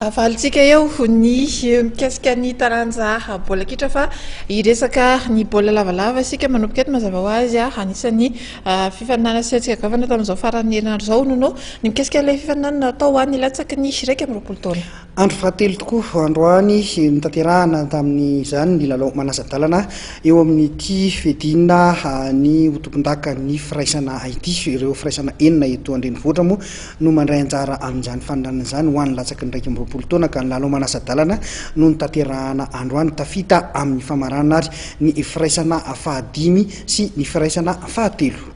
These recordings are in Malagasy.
Avalitsika eo ny mikasika ny taranja baolina kitra fa iresaka ny baolina lavalava isika manomboka eto mazava ho azy anisan'ny fifaninana setsika gavana tamin'izao faran'ny herinandro izao nono ny mikasika ilay fifaninana natao ho an'ny latsaky ny 20 taona. Andro fahatelo tokoa androany nitanterahana tamin'izany ny lalao manasan-dalana eo amin'ity fedina ny hotompon-daka ny firaisana ity ireo firaisana enina eto andrenivohitra moa no mandray anjara amin'izany faninana izany ho an'ny latsaky ny 20 taona ka ny lalao manasa-dalana no nitanterahana androany tafita amin'ny famaranana ary ny firaisana fahadimy sy ny firaisana fahatelo.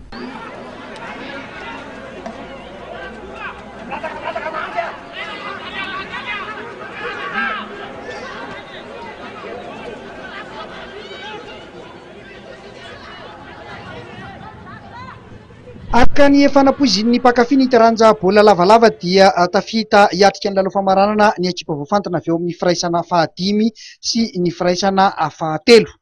Araka ny efa napoizin'ny mpakafy ny taranja baolina lavalava dia tafita hiatrika ny lalao famaranana ny ekipa voafantina avy eo amin'ny firaisana fahadimy sy ny firaisana fahatelo.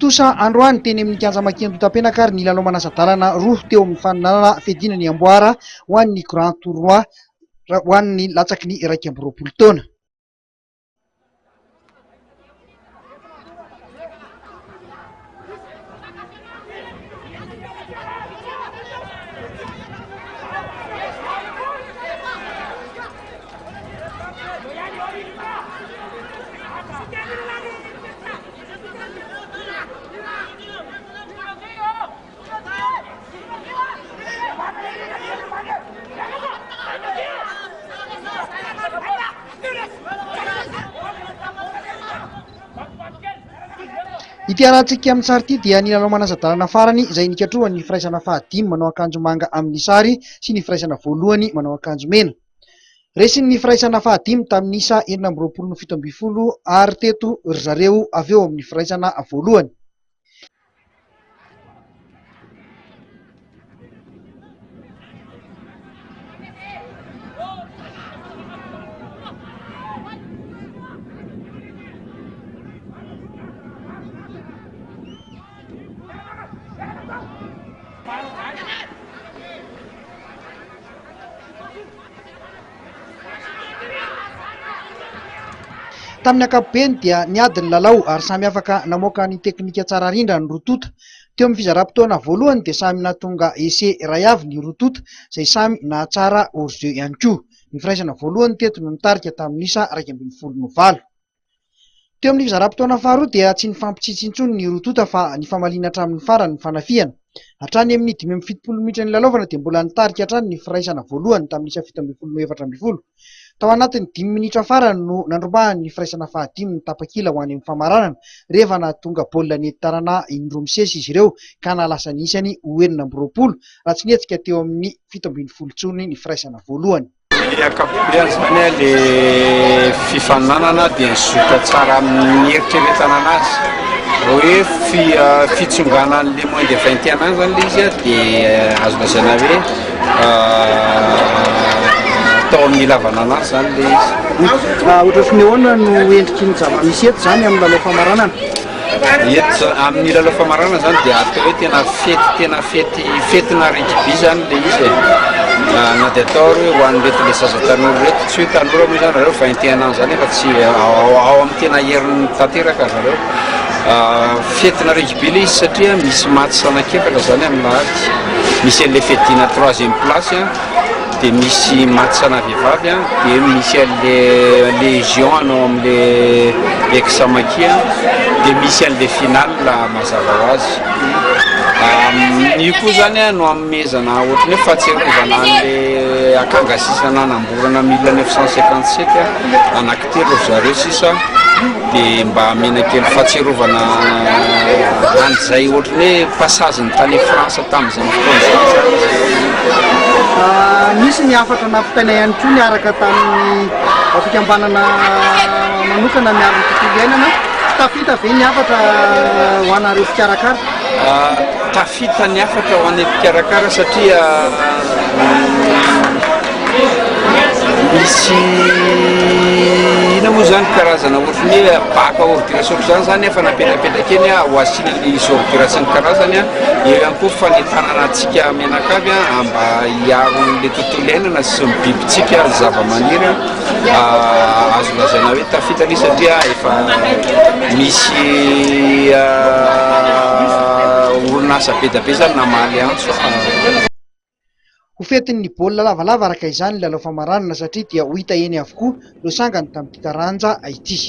Tosa androany teny amin'ny kianja Makindu Tapenaka ary ny lalao manasa-dalana roa teo amin'ny faninana fedina ny amboara ho an'ny Grand Tournoi ho an'ny latsaky ny 20 taona. Ity arantsika amin'ny sary ity dia ny lalao manasa-dalana farany izay nikatrohany ny firaisana fahadimy manao akanjo manga amin'ny sary sy ny firaisana voalohany manao akanjo mena. Resiny ny firaisana fahadimy tamin'ny isa 27 ary teto ry zareo avy eo amin'ny firaisana voalohany. Tamin'ny ankapobeny dia niady ny lalao ary samy afaka namoaka ny teknika tsara rindra ny rotota. Teo amin'ny fizara-potoana voalohany dia samy nahatonga ese iray avy ny rotota izay samy nahatsara hors-jeu ihany koa. Ny firaisana voalohany teto no nitarika tamin'ny isa 29. Teo amin'ny fizara-potoana faharoa dia tsy nifampitsitsintsony ny rotota fa ny famalina hatramin'ny farany ny fanafihana. Hatrany amin'ny 7 minitra ny lalaovana dia mbola nitarika hatrany ny firaisana voalohany tamin'ny isa 17. Tao anatin'ny 10 minitra farany no nandrombahany ny firaisana fahadimy ny tapakila ho any amin'ny famaranana rehefa nahatonga baolina nentim-tarana indroa misesy izy ireo ka nalasa ny isany ho 20 raha tsy nietsika teo amin'ny 17 tsony ny firaisana voalohany. Ny ankapobeny zany le fifaninanana dia nizotra tsara amin'ny eritreretana anazy. Hoe fitsongana an'le moins de 21 ans zany le izy dia azo lazaina hoe atao amin'ny lavana anazy zany le izy. Ohatra sy ny ahoana no endriky ny zava-misy eto zany amin'ny lalao famaranana? Eto amin'ny lalao famaranana zany dia atao hoe tena fetina rugby zany le izy. Na dia atao hoe ho an'ireto le zaza tanora reto tsy hoe tanora moa zany zareo 21 ans zany efa tsy ao amin'ny tena herin'ny tanteraka zareo. Fetina rugby le izy satria misy match anankiefatra zany amin'ny lahady. Misy an'le fedina 3e place dia misy match ana vehivavy dia misy an'le légion anao amin'le ex-Samaky dia misy an'le finale mazava ho azy. Ny koa zany no amezana ohatran'ny hoe fahatsiarovana an'le akangasisana namborana 1957 anankitelo zareo sisa dia mba amena kely fahatsiarovana an'izay ohatran'ny hoe passage ny tany France tamin'izay fotoana. Misy ny afatra nampitaina ihany koa niaraka tamin'ny fikambanana manokana miaro ny tontolo iainana tafita ve ny afatra ho anareo fikarakara? Tafita ny afatra ho an'ny fikarakara satria misy ina moa zany karazana ohatrany hoe baka ordination zany efa napetapetaka eny ho asina ny ordination karazany eo ihany koa fanentanana antsika menakavy mba hiaro an'le tontolo iainana sy ny bibitsika zava-maniry azo lazaina hoe tafita ny satria efa misy orinasa be da be zany namaly antso. Ho fetin'ny baolina lavalava araka izany lalao famaranana satria dia ho hita eny avokoa no sangany tamin'ity taranja ity.